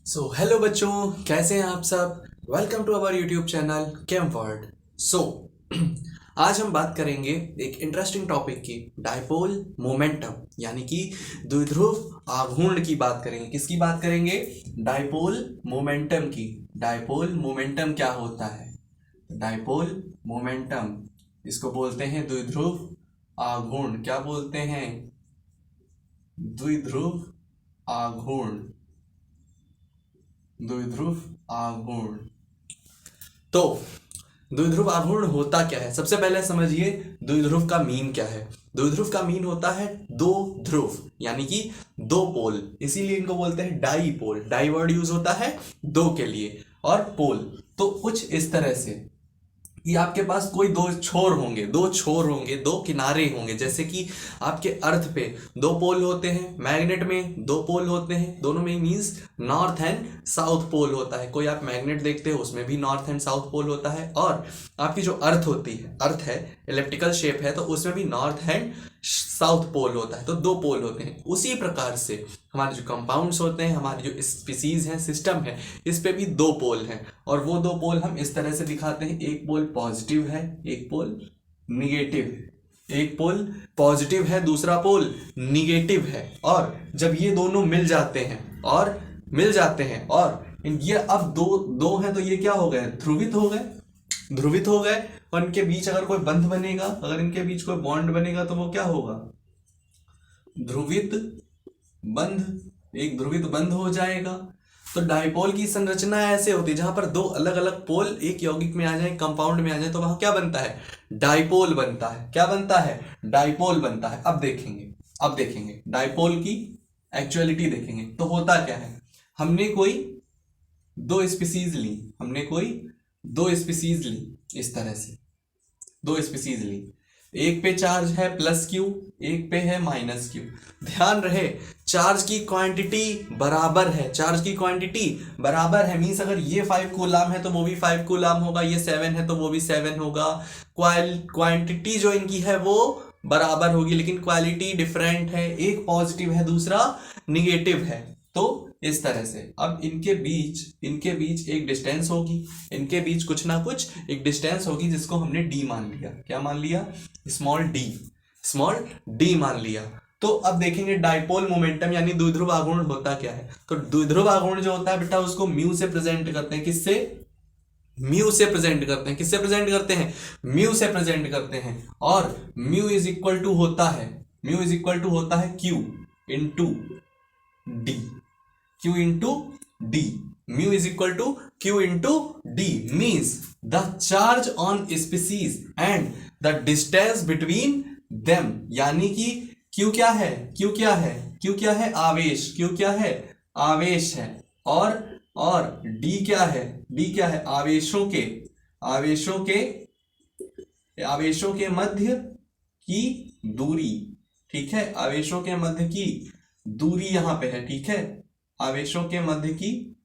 Hello बच्चों, कैसे हैं आप सब। Welcome to our YouTube channel कैमवर्ड। सो आज हम बात करेंगे एक इंटरेस्टिंग टॉपिक की, डायपोल मोमेंटम, यानी कि द्विध्रुव आघूर्ण की बात करेंगे। किसकी बात करेंगे? डायपोल मोमेंटम की। डायपोल मोमेंटम क्या होता है? डायपोल मोमेंटम, इसको बोलते हैं द्विध्रुव आघूर्ण। क्या बोलते हैं? द्विध्रुव आघूर्ण। द्विध्रुव आघूर्ण। तो द्विध्रुव आघूर्ण होता क्या है? सबसे पहले समझिए द्विध्रुव का मीन क्या है। द्विध्रुव का मीन होता है दो ध्रुव, यानी कि दो पोल, इसीलिए इनको बोलते हैं डाईपोल। डाई वर्ड यूज होता है दो के लिए, और पोल तो कुछ इस तरह से कि आपके पास कोई दो छोर होंगे, दो किनारे होंगे। जैसे कि आपके अर्थ पे दो पोल होते हैं, मैग्नेट में दो पोल होते हैं, दोनों में means north and south pole होता है। कोई आप मैग्नेट देखते हो उसमें भी नॉर्थ एंड साउथ पोल होता है। और आपकी जो अर्थ होती है, अर्थ है इलेप्टिकल शेप है, तो उसमें भी नॉर्थ एंड साउथ पोल होता है, तो दो पोल होते हैं। उसी प्रकार से हमारे जो कंपाउंड्स होते हैं, हमारी जो स्पीसीज है, सिस्टम है, इस पे भी दो पोल हैं। और वो दो पोल हम इस तरह से दिखाते हैं, एक पोल पॉजिटिव है, एक पोल निगेटिव है। एक पोल पॉजिटिव है, दूसरा पोल निगेटिव है। और जब ये दोनों मिल जाते हैं और ये अब दो दो हैं, तो ये क्या हो गए? ध्रुवित हो गए। और इनके बीच अगर कोई बंध बनेगा, अगर इनके बीच कोई बॉन्ड बनेगा, तो वो क्या होगा? ध्रुवित बंध। एक ध्रुवित बंध हो जाएगा। तो डायपोल की संरचना ऐसे होती है, जहां पर दो अलग अलग पोल एक यौगिक में आ जाए, कंपाउंड में आ जाए, तो वहां क्या बनता है? डायपोल बनता है। क्या बनता है? डायपोल बनता है। अब देखेंगे डायपोल की एक्चुअलिटी देखेंगे तो होता क्या है। हमने कोई दो स्पीसीज ली, इस तरह से दो स्पीसीज ली। एक पे चार्ज है प्लस क्यू, एक पे है माइनस क्यू। ध्यान रहे चार्ज की क्वांटिटी बराबर है। मींस अगर ये 5 कूलाम है तो वो भी 5 कूलाम होगा, ये 7 है तो वो भी 7 होगा। क्वांटिटी जो इनकी है वो बराबर होगी, लेकिन क्वालिटी डिफरेंट है। एक पॉजिटिव है, दूसरा निगेटिव है। तो इस तरह से अब इनके बीच एक डिस्टेंस होगी, इनके बीच कुछ ना कुछ एक डिस्टेंस होगी, जिसको हमने डी मान लिया। क्या मान लिया? स्मॉल डी मान लिया। तो अब देखेंगे डायपोल मोमेंटम यानी द्विध्रुव आघूर्ण होता क्या है। तो द्विध्रुव आघूर्ण जो होता है बेटा, उसको म्यू से प्रेजेंट करते हैं। किससे प्रेजेंट करते हैं। और म्यू इज इक्वल टू होता है Q into D. Mu is equal to Q into D means the charge on species and the distance between them। यानी कि Q क्या है? आवेश है। और D क्या है? आवेशों के मध्य की दूरी। ठीक है, आवेशों के मध्य की दूरी यहां पे है। ठीक है, आवेशों के मध्य की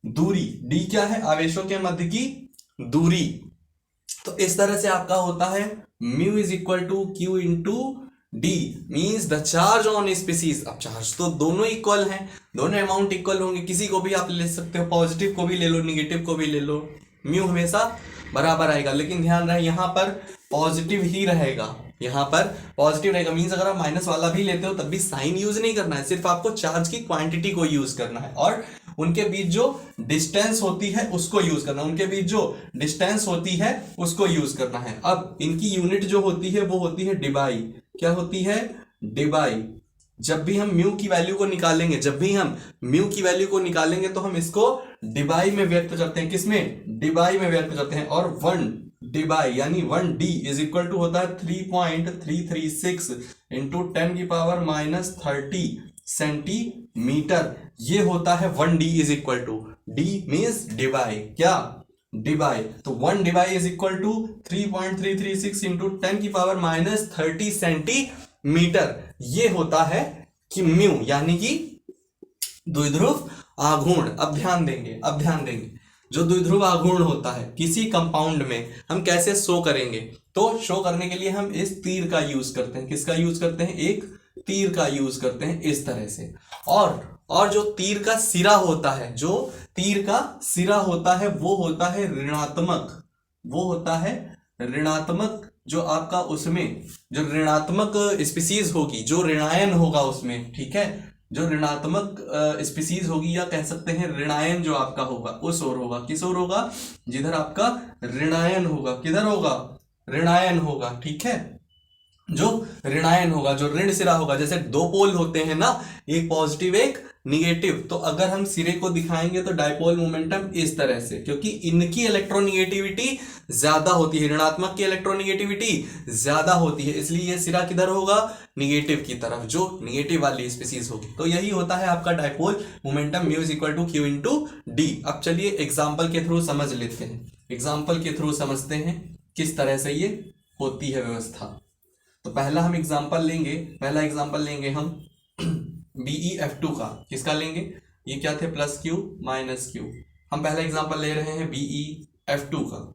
दूरी। डी क्या है? आवेशों के मध्य की दूरी। तो इस तरह से आपका होता है mu is equal to Q into D means the charge on species. अब चार्ज तो दोनों इक्वल हैं, दोनों अमाउंट इक्वल होंगे। किसी को भी आप ले सकते हो, पॉजिटिव को भी ले लो, निगेटिव को भी ले लो, म्यू हमेशा बराबर आएगा। लेकिन ध्यान रहे यहां पर पॉजिटिव ही रहेगा, मीन्स अगर आप माइनस वाला भी लेते हो तब भी साइन यूज नहीं करना है, सिर्फ आपको चार्ज की क्वांटिटी को यूज करना है। और उनके बीच जो डिस्टेंस होती है उसको यूज करना है। अब इनकी यूनिट जो होती है वो होती है डिबाई। क्या होती है? डिबाई। जब भी हम म्यू की वैल्यू को निकालेंगे तो हम इसको डिबाई में व्यक्त करते हैं। किसमें? डिबाई में व्यक्त करते हैं। और 1 डिबाई यानी 1 डी इज इक्वल टू होता है 3.336 इंटू 10 की पावर माइनस 30 सेंटीमीटर। ये होता है 1 D is equal to, D means debye. क्या? डिबाई। तो 1 debye is equal to 3.336 into 10 की पावर माइनस 30 सेंटीमीटर। ये होता है कि म्यू, यानी कि द्विध्रुव आघूर्ण। अब ध्यान देंगे जो द्विध्रुव आघूर्ण होता है किसी कंपाउंड में हम कैसे शो करेंगे। तो शो करने के लिए हम इस तीर का यूज करते हैं। किसका यूज करते हैं? एक तीर का यूज करते हैं, इस तरह से। और जो तीर का सिरा होता है, जो तीर का सिरा होता है वो होता है ऋणात्मक, वो होता है ऋणात्मक। जो आपका उसमें जो ऋणात्मक स्पीसीज होगी, जो ऋणायन होगा उसमें, ठीक है, जो ऋणात्मक स्पीसीज होगी या कह सकते हैं ऋणायन जो आपका होगा उस ओर होगा। किस ओर होगा? जिधर आपका ऋणायन होगा। किधर होगा? ऋणायन होगा, ठीक है। जो ऋणायन होगा, जो ऋण सिरा होगा, जैसे दो पोल होते हैं ना, एक पॉजिटिव एक निगेटिव, तो अगर हम सिरे को दिखाएंगे तो डायपोल मोमेंटम इस तरह से, क्योंकि इनकी इलेक्ट्रोनिगेटिविटी ज्यादा होती है, ऋणात्मक की इलेक्ट्रोनिगेटिविटी ज्यादा होती है, इसलिए ये सिरा किधर होगा? निगेटिव की तरफ, जो निगेटिव वाली स्पीसीज होगी। तो यही होता है आपका dipole momentum, mu is equal to Q into D. अब चलिए एग्जाम्पल के थ्रू समझ लेते हैं, एग्जाम्पल के थ्रू समझते हैं किस तरह से ये होती है व्यवस्था। तो पहला हम एग्जांपल लेंगे, पहला एग्जांपल लेंगे हम BeF2 का। किसका लेंगे? ये क्या थे? Plus Q minus Q. हम पहला एग्जांपल ले रहे हैं BeF2 का।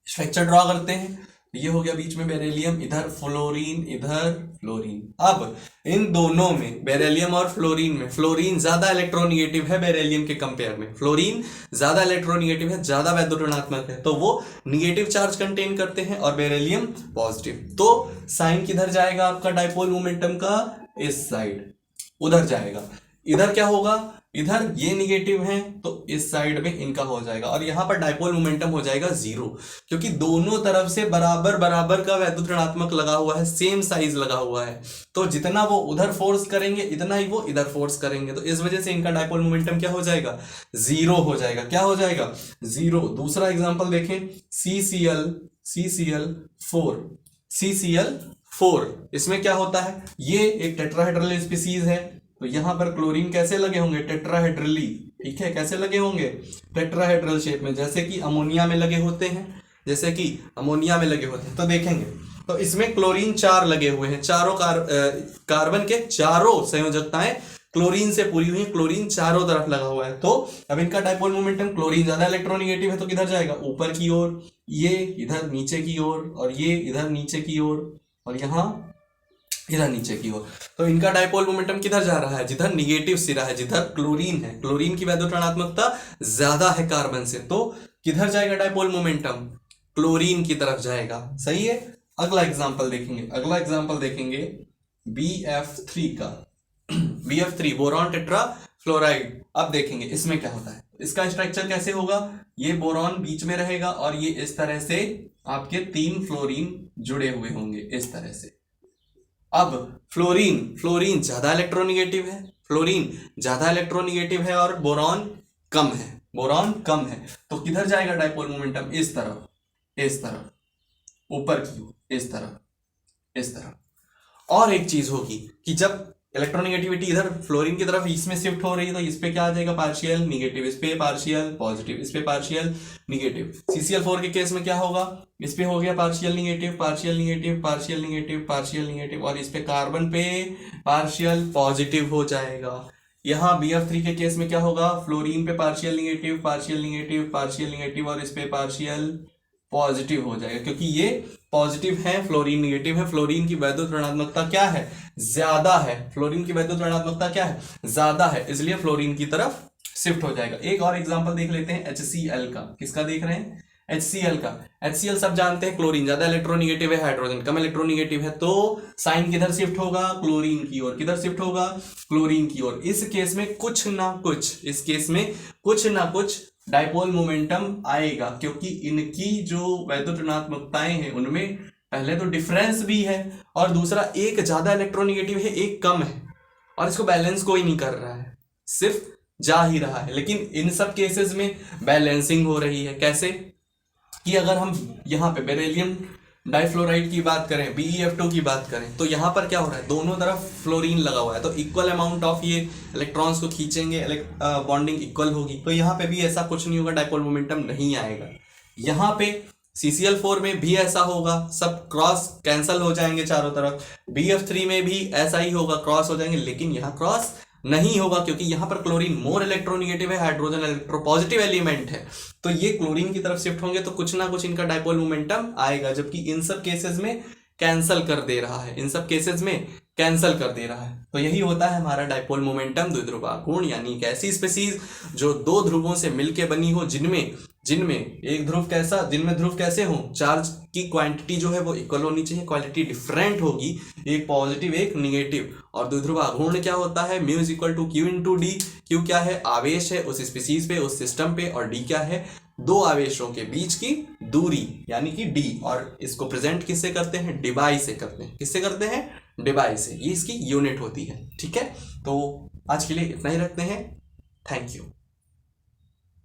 स्ट्रक्चर ड्रॉ करते हैं। ये हो गया बीच में बेरिलियम, इधर फ्लोरीन, इधर फ्लोरीन। अब इन दोनों में, बेरिलियम और फ्लोरीन में, फ्लोरीन ज्यादा इलेक्ट्रोनिगेटिव है बेरिलियम के कंपेयर में, फ्लोरीन ज्यादा इलेक्ट्रोनिगेटिव है, ज्यादा वैद्युत ऋणात्मक है, तो वो निगेटिव चार्ज कंटेन करते हैं और बेरिलियम पॉजिटिव। तो साइन किधर जाएगा आपका डायपोल मोमेंटम का? इस साइड, उधर जाएगा। इधर क्या होगा? इधर ये निगेटिव है तो इस साइड में इनका हो जाएगा, और यहां पर डायपोल मोमेंटम हो जाएगा जीरो, क्योंकि दोनों तरफ से बराबर बराबर का वैद्युत ऋणात्मक लगा हुआ है, सेम साइज लगा हुआ है। तो जितना वो उधर फोर्स करेंगे इतना ही वो इधर फोर्स करेंगे, तो इस वजह से इनका डायपोल मोमेंटम क्या हो जाएगा? जीरो हो जाएगा। क्या हो जाएगा? जीरो। दूसरा एग्जाम्पल देखें, CCl4। इसमें क्या होता है? ये एक टेट्राहेड्रल स्पीसीज है, तो यहां पर क्लोरीन कैसे लगे होंगे? टेट्राहेड्रली, ठीक है, कैसे लगे होंगे? टेट्राहेड्रल शेप में, जैसे कि अमोनिया में लगे होते हैं, जैसे कि अमोनिया में लगे होते हैं। तो देखेंगे तो इसमें क्लोरीन 4 लगे हुए हैं, चारों कार्बन के चारों संयोजकताएं क्लोरीन से पूरी हुई है, क्लोरीन चारों तरफ लगा हुआ है। तो अब इनका डायपोल मोमेंटम, क्लोरीन ज्यादा इलेक्ट्रोनिगेटिव है तो किधर जाएगा? ऊपर की ओर, ये इधर नीचे की ओर, और ये इधर नीचे की ओर, और यहां इधर नीचे की ओर। तो इनका डायपोल मोमेंटम किधर जा रहा है? जिधर निगेटिव सिरा है, जिधर क्लोरीन है, क्लोरीन की वैद्युत ऋणात्मकता ज्यादा है कार्बन से, तो किधर जाएगा डायपोल मोमेंटम? क्लोरीन की तरफ जाएगा। सही है। अगला एग्जांपल देखेंगे BF3 का। BF3 boron tetra fluoride. अब देखेंगे इसमें क्या होता है, इसका स्ट्रक्चर कैसे होगा? ये बोरॉन बीच में रहेगा और ये इस तरह से आपके 3 फ्लोरीन जुड़े हुए होंगे, इस तरह से। अब फ्लोरीन ज्यादा इलेक्ट्रोनिगेटिव है, और बोरॉन कम है, तो किधर जाएगा डायपोल मोमेंटम? इस तरफ, ऊपर की ओर, इस तरफ। और एक चीज होगी कि जब इलेक्ट्रोनिगेटिविटी इधर फ्लोरीन की तरफ इसमें शिफ्ट हो रही है तो इस पे क्या आ जाएगा? पार्शियल निगेटिव, इस पे पार्शियल पॉजिटिव, इस पे पार्शियल निगेटिव। CCl4 के केस में क्या होगा? इस पे हो गया पार्शियल निगेटिव, और इस पे कार्बन पे पार्शियल पॉजिटिव हो जाएगा। यहाँ BF3 के केस में क्या होगा? फ्लोरीन पे पार्शियल निगेटिव, और इस पे पार्शियल पॉजिटिव हो जाएगा, क्योंकि ये पॉजिटिव है, फ्लोरीन निगेटिव है। फ्लोरीन की वैद्युत ऋणात्मकता क्या है? ज्यादा है। ज्यादा है, इसलिए फ्लोरीन की तरफ शिफ्ट हो जाएगा। एक और एग्जांपल देख लेते हैं HCl का। किसका देख रहे हैं? HCl का। HCl सब जानते हैं, क्लोरीन ज्यादा इलेक्ट्रोनिगेटिव है, हाइड्रोजन कम इलेक्ट्रोनिगेटिव है, तो साइन किधर शिफ्ट होगा? क्लोरीन की ओर। किधर शिफ्ट होगा? क्लोरीन की ओर। इस केस में कुछ ना कुछ डायपोल मोमेंटम आएगा, क्योंकि इनकी जो वैद्युत ऋणात्मकताएं हैं उनमें पहले तो डिफरेंस भी है, और दूसरा एक ज्यादा इलेक्ट्रोनिगेटिव है, एक कम है, और इसको बैलेंस कोई नहीं कर रहा है, सिर्फ जा ही रहा है। लेकिन इन सब केसेस में बैलेंसिंग हो रही है। कैसे? कि अगर हम यहाँ पे बेरिलियम डाइफ्लोराइड की बात करें, BeF2 की बात करें, तो यहाँ पर क्या हो रहा है? दोनों तरफ फ्लोरीन लगा हुआ है, तो इक्वल अमाउंट ऑफ ये इलेक्ट्रॉन्स को खींचेंगे, बॉन्डिंग इक्वल होगी। तो यहाँ पे भी ऐसा कुछ नहीं होगा, डायपोल मोमेंटम नहीं आएगा। यहाँ पे CCl4 में भी ऐसा होगा, सब क्रॉस कैंसल हो जाएंगे चारों तरफ। BF3 में भी ऐसा ही होगा, क्रॉस हो जाएंगे, लेकिन यहाँ क्रॉस नहीं होगा, क्योंकि यहां पर क्लोरीन मोर इलेक्ट्रोनिगेटिव है, हाइड्रोजन इलेक्ट्रोपॉजिटिव एलिमेंट है, तो ये क्लोरीन की तरफ शिफ्ट होंगे, तो कुछ ना कुछ इनका डायपोल मोमेंटम आएगा, जबकि इन सब केसेस में कैंसल कर दे रहा है, कैंसल कर दे रहा है। तो यही होता है हमारा डाइपोल मोमेंटम, द्विध्रुव आघूर्ण, यानी एक ऐसी स्पीसीज जो दो ध्रुवों से मिलके बनी हो, जिनमें एक ध्रुव कैसा, जिनमें ध्रुव कैसे हो, चार्ज की क्वांटिटी जो है वो इक्वल होनी चाहिए, क्वालिटी डिफरेंट होगी, एक पॉजिटिव एक निगेटिव। और द्विध्रुव आघूर्ण क्या होता है, mu is equal to Q into D. Q क्या है, आवेश है उस स्पीसीज पे, उस सिस्टम पे, और डी क्या है, दो आवेशों के बीच की दूरी यानी कि डी। और इसको प्रेजेंट किससे करते हैं, डिबाई से करते हैं। किससे करते हैं, डिबाई से। ये इसकी यूनिट होती है। ठीक है, तो आज के लिए इतना ही रखते हैं। Thank you.